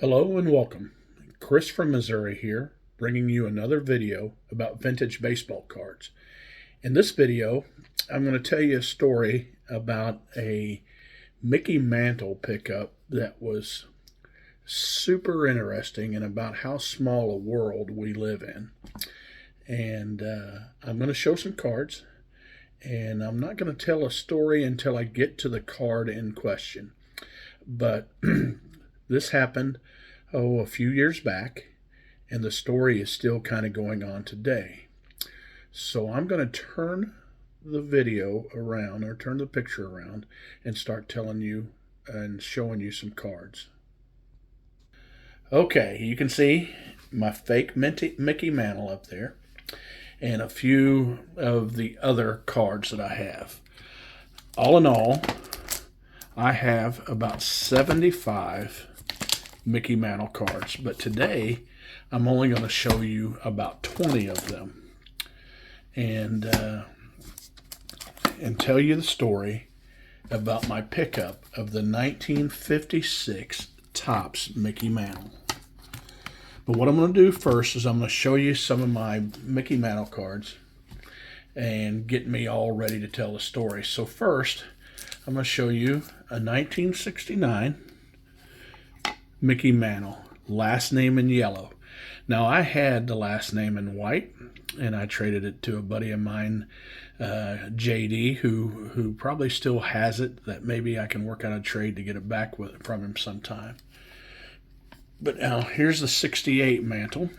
Hello and welcome. Chris from Missouri here, bringing you another video about vintage baseball cards. In this video, I'm going to tell you a story about a Mickey Mantle pickup that was super interesting and about how small a world we live in. And I'm going to show some cards, and I'm not going to tell a story until I get to the card in question. But this happened, a few years back, and the story is still kind of going on today. So I'm going to turn the video around, or turn the picture around, and start telling you and showing you some cards. Okay, you can see my fake Mickey Mantle up there, and a few of the other cards that I have. All in all, I have about 75 Mickey Mantle cards, but today I'm only going to show you about 20 of them and tell you the story about my pickup of the 1956 Topps Mickey Mantle. But what I'm going to do first is I'm going to show you some of my Mickey Mantle cards and get me all ready to tell the story. So first, I'm going to show you a 1969 Mickey Mantle, last name in yellow. Now, I had the last name in white, and I traded it to a buddy of mine, JD, who probably still has it, that maybe I can work out a trade to get it back from him sometime. But now, here's the 68 Mantle,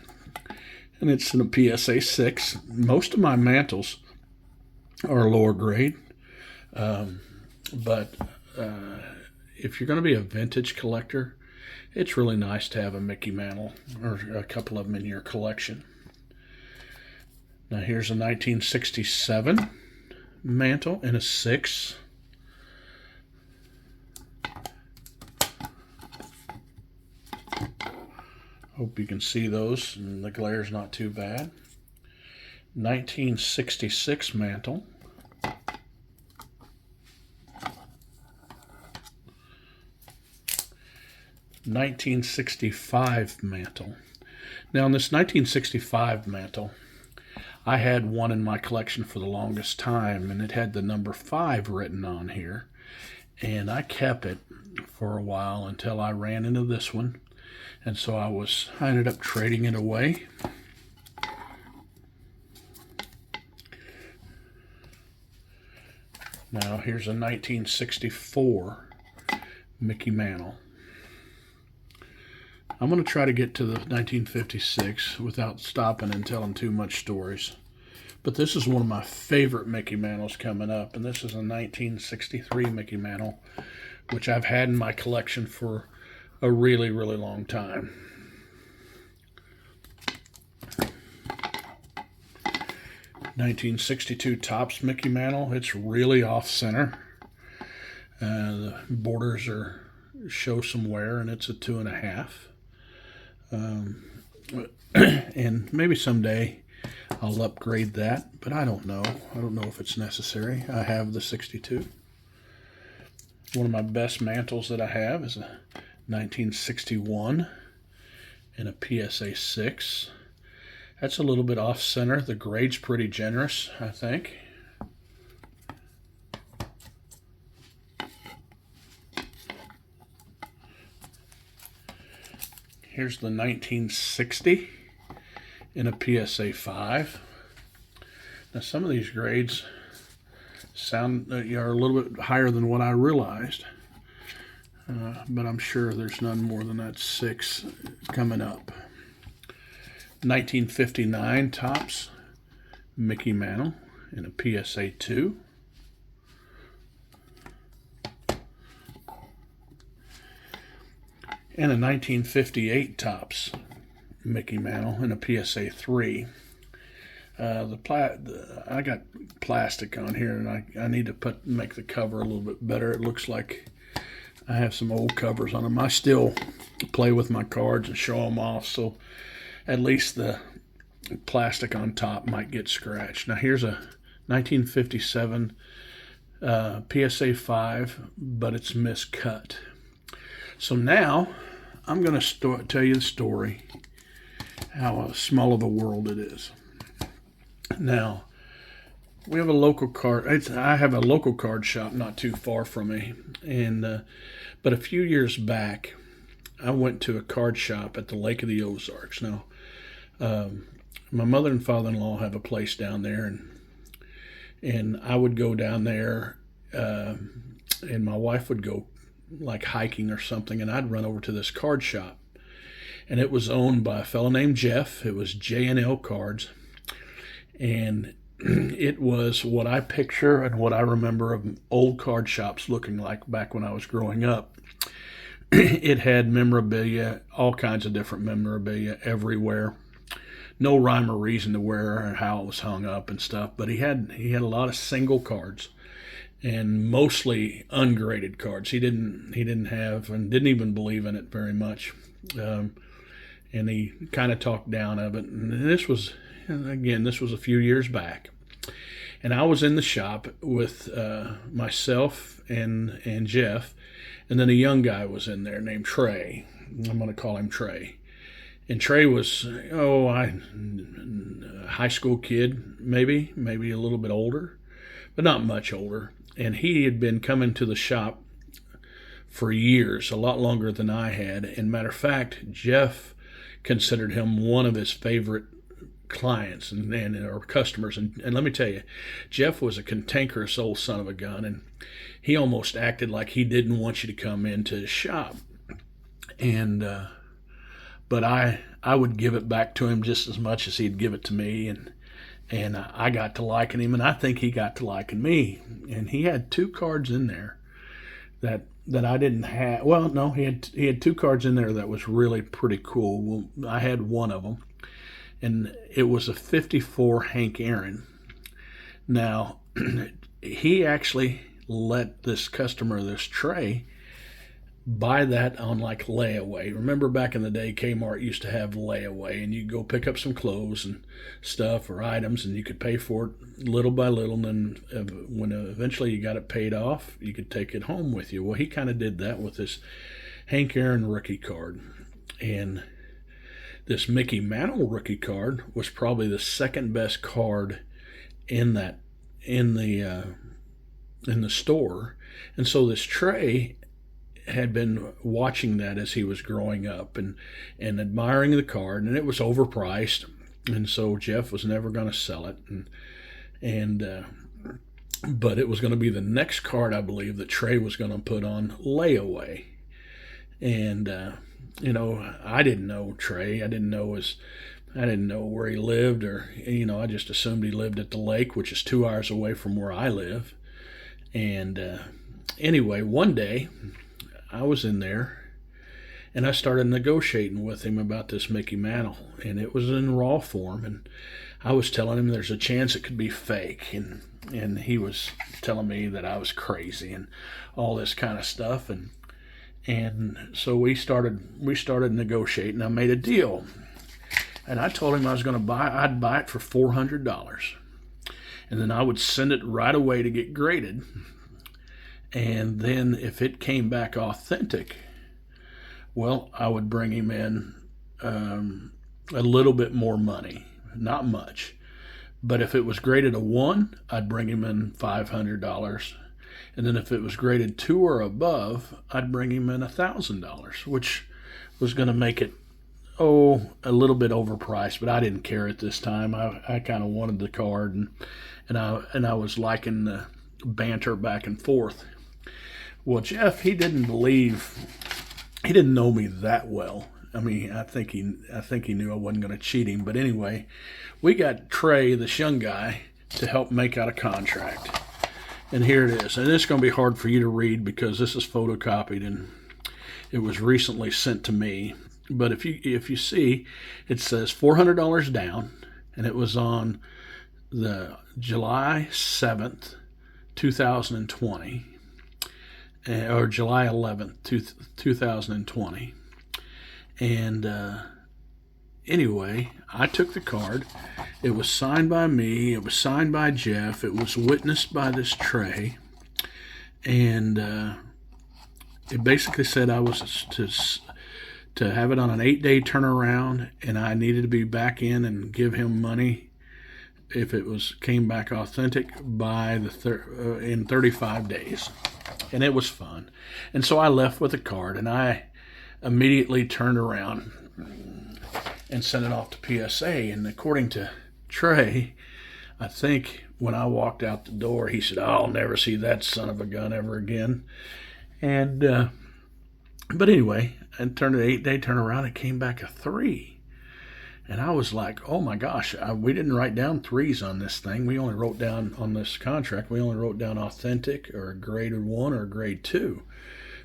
and it's in a PSA 6. Most of my Mantles are lower grade, but if you're going to be a vintage collector, it's really nice to have a Mickey Mantle or a couple of them in your collection. Now here's a 1967 Mantle in a 6. Hope you can see those and the glare's not too bad. 1966 Mantle. 1965 Mantle. Now in this 1965 Mantle, I had one in my collection for the longest time, and it had the number 5 written on here, and I kept it for a while until I ran into this one, and so I ended up trading it away. Now here's a 1964 Mickey Mantle. I'm going to try to get to the 1956 without stopping and telling too much stories. But this is one of my favorite Mickey Mantles coming up, and this is a 1963 Mickey Mantle, which I've had in my collection for a really, really long time. (1962) Topps Mickey Mantle. It's really off center. The borders show some wear, and it's a 2.5. And maybe someday I'll upgrade that, but I don't know. I don't know if it's necessary. I have the 62. One of my best Mantles that I have is a 1961 in a PSA 6. That's a little bit off center. The grade's pretty generous, I think. Here's the 1960 in a PSA 5. Now some of these grades are a little bit higher than what I realized, but I'm sure there's none more than that 6 coming up. 1959 Topps Mickey Mantle in a PSA 2. And a 1958 Topps Mickey Mantle in a PSA 3. I got plastic on here, and I need to make the cover a little bit better. It looks like I have some old covers on them. I still play with my cards and show them off, so at least the plastic on top might get scratched. Now here's a 1957 PSA 5, but it's miscut. So now I'm going to tell you the story, how small of a world it is. Now, we have a local card. I have a local card shop not too far from me, and but a few years back, I went to a card shop at the Lake of the Ozarks. Now, my mother and father-in-law have a place down there, and I would go down there, and my wife would go like hiking or something, and I'd run over to this card shop, and it was owned by a fellow named Jeff. It was J&L Cards, and it was what I picture and what I remember of old card shops looking like back when I was growing up. It had memorabilia, all kinds of different memorabilia everywhere. No rhyme or reason to where or how it was hung up and stuff, but he had a lot of single cards and mostly ungraded cards. He didn't have and didn't even believe in it very much, and he kind of talked down of it. And this was a few years back, and I was in the shop with myself and Jeff, and then a young guy was in there named Trey. I'm going to call him Trey. And Trey was, a high school kid, maybe a little bit older, but not much older. And he had been coming to the shop for years, a lot longer than I had. And matter of fact, Jeff considered him one of his favorite clients and or customers. And let me tell you, Jeff was a cantankerous old son of a gun, and he almost acted like he didn't want you to come into his shop. And but I would give it back to him just as much as he'd give it to me, and I got to liking him, and I think he got to liking me. And he had two cards in there that I didn't have. Well, no, he had two cards in there that was really pretty cool. Well, I had one of them, and it was a 54 Hank Aaron. Now, he actually let this customer, this Trey, buy that on like layaway. Remember back in the day, Kmart used to have layaway, and you'd go pick up some clothes and stuff or items, and you could pay for it little by little, and then when eventually you got it paid off, you could take it home with you. Well, he kind of did that with this Hank Aaron rookie card, and this Mickey Mantle rookie card was probably the second best card in the store. And so this Trey had been watching that as he was growing up and admiring the card, and it was overpriced, and so Jeff was never going to sell it, but it was going to be the next card, I believe, that Trey was going to put on layaway. And I didn't know Trey. I didn't know where he lived, or I just assumed he lived at the lake, which is 2 hours away from where I live. And anyway, one day I was in there, and I started negotiating with him about this Mickey Mantle, and it was in raw form, and I was telling him there's a chance it could be fake, and he was telling me that I was crazy and all this kind of stuff, and so we started negotiating. I made a deal, and I told him I'd buy it for $400, and then I would send it right away to get graded. And then if it came back authentic, well, I would bring him in a little bit more money, not much. But if it was graded a 1, I'd bring him in $500. And then if it was graded 2 or above, I'd bring him in $1,000, which was going to make it, a little bit overpriced. But I didn't care at this time. I kind of wanted the card, and I was liking the banter back and forth. Well, Jeff, he didn't know me that well. I mean, I think he knew I wasn't going to cheat him. But anyway, we got Trey, this young guy, to help make out a contract. And here it is. And it's going to be hard for you to read because this is photocopied and it was recently sent to me. But if you see, it says $400 down, and it was on the July 7th, 2020. Or July 11th, 2020. And anyway, I took the card. It was signed by me. It was signed by Jeff. It was witnessed by this Trey. And it basically said I was to to have it on an 8-day turnaround, and I needed to be back in and give him money if it came back authentic by in 35 days. And it was fun. And so I left with a card, and I immediately turned around and sent it off to PSA. And according to Trey, I think when I walked out the door, he said, "I'll never see that son of a gun ever again." And but anyway, I turned an 8-day turnaround. It came back a 3. And I was like, oh my gosh, we didn't write down 3s on this thing. We only wrote down on this contract, we only wrote down authentic or a grade 1 or a grade 2.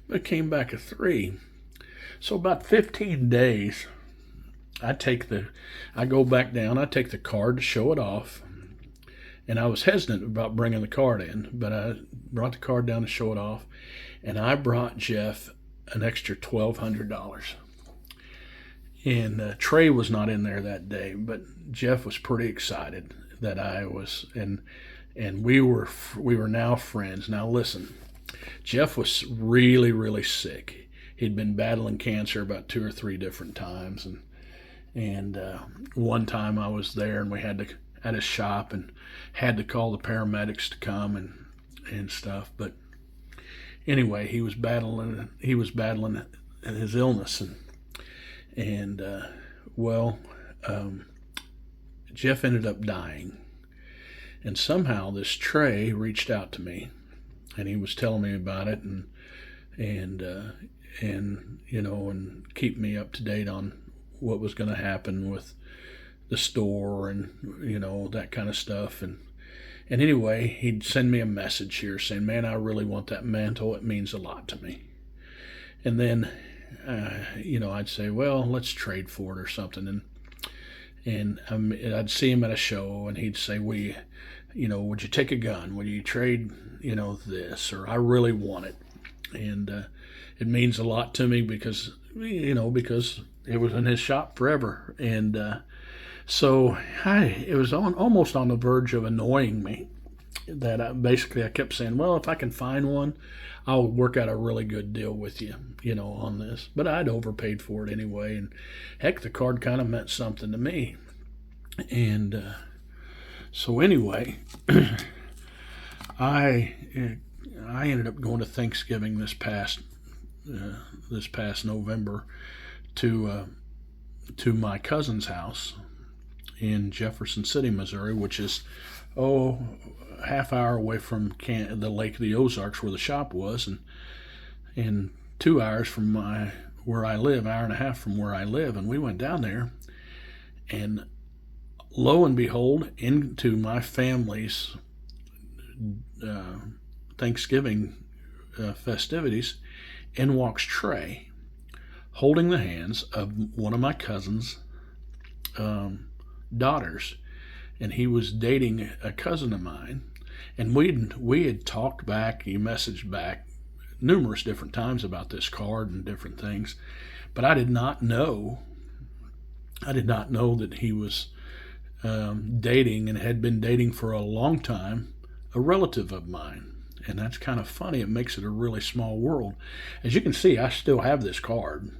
But it came back a 3. So about 15 days, I go back down, I take the card to show it off. And I was hesitant about bringing the card in, but I brought the card down to show it off. And I brought Jeff an extra $1,200. And Trey was not in there that day, but Jeff was pretty excited that I was, and we were now friends. Now listen, Jeff was really, really sick. He'd been battling cancer about 2 or 3 different times, and one time I was there, and we had to at his shop and had to call the paramedics to come and stuff. But anyway, he was battling his illness, and Jeff ended up dying. And somehow this Trey reached out to me, and he was telling me about it, and keep me up to date on what was going to happen with the store and that kind of stuff. And anyway, he'd send me a message here saying, "Man, I really want that mantle. It means a lot to me." And then I'd say, "Well, let's trade for it or something." And I'd see him at a show, and he'd say, "Would you take a gun? Would you trade, this?" Or, "I really want it." And it means a lot to me because it was in his shop forever. And so it was almost on the verge of annoying me that I kept saying, "Well, if I can find one, I'll work out a really good deal with you, on this." But I'd overpaid for it anyway, and heck, the card kind of meant something to me. And so anyway, I ended up going to Thanksgiving this past November to my cousin's house in Jefferson City, Missouri, which is half hour away from the Lake of the Ozarks where the shop was, and 2 hours from where I live, hour and a half from where I live. And we went down there, and lo and behold, into my family's Thanksgiving festivities, in walks Trey, holding the hands of one of my cousin's daughters. And he was dating a cousin of mine, and we had talked back, he messaged back numerous different times about this card and different things, but I did not know that he was dating, and had been dating for a long time, a relative of mine. And that's kind of funny. It makes it a really small world. As you can see, I still have this card,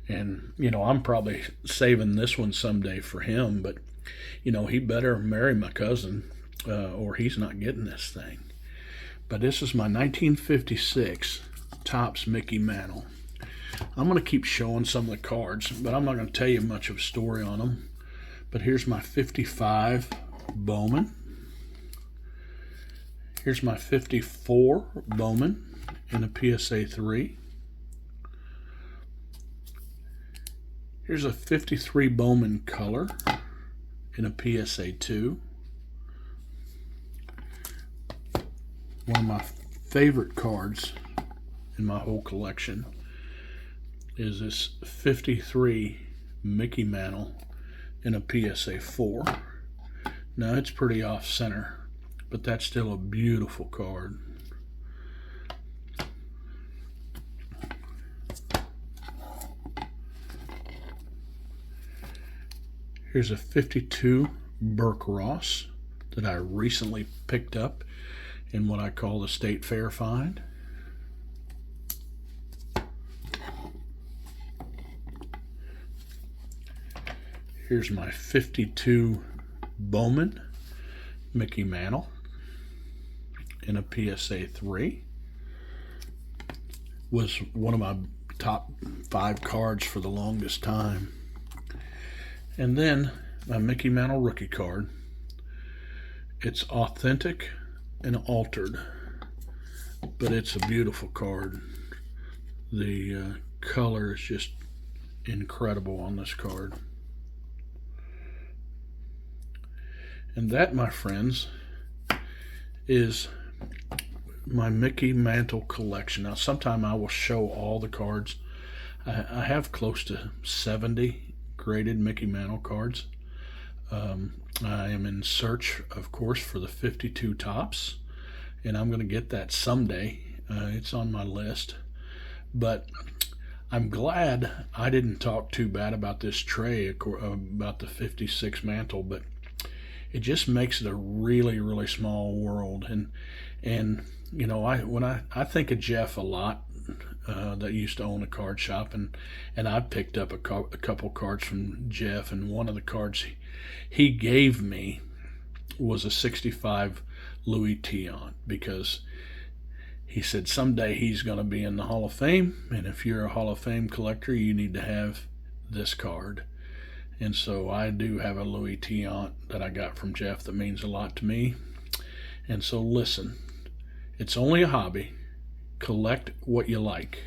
and I'm probably saving this one someday for him, but he better marry my cousin or he's not getting this thing. But this is my 1956 Topps Mickey Mantle. I'm going to keep showing some of the cards, but I'm not going to tell you much of a story on them. But here's my 55 Bowman. Here's my 54 Bowman in a PSA 3. Here's a 53 Bowman Color in a PSA 2. One of my favorite cards in my whole collection is this 53 Mickey Mantle in a PSA 4. Now it's pretty off center, but that's still a beautiful card. Here's a 52 Burke Ross that I recently picked up in what I call the State Fair find. Here's my 52 Bowman Mickey Mantle in a PSA 3. Was one of my top 5 cards for the longest time. And then my Mickey Mantle rookie card. It's authentic and altered, but it's a beautiful card. The color is just incredible on this card. And that, my friends, is my Mickey Mantle collection. Now, sometime I will show all the cards. I have close to 70 graded Mickey Mantle cards. I am in search, of course, for the 52 tops, and I'm going to get that someday. It's on my list. But I'm glad I didn't talk too bad about this tray, about the 56 Mantle, but it just makes it a really, really small world. And you know, when I think of Jeff a lot, that used to own a card shop, and I picked up a couple cards from Jeff, and one of the cards he gave me was a 65 Louis Tiant, because he said someday he's going to be in the Hall of Fame, and if you're a Hall of Fame collector, you need to have this card. And so I do have a Louis Tiant that I got from Jeff that means a lot to me. And so listen, it's only a hobby. Collect what you like.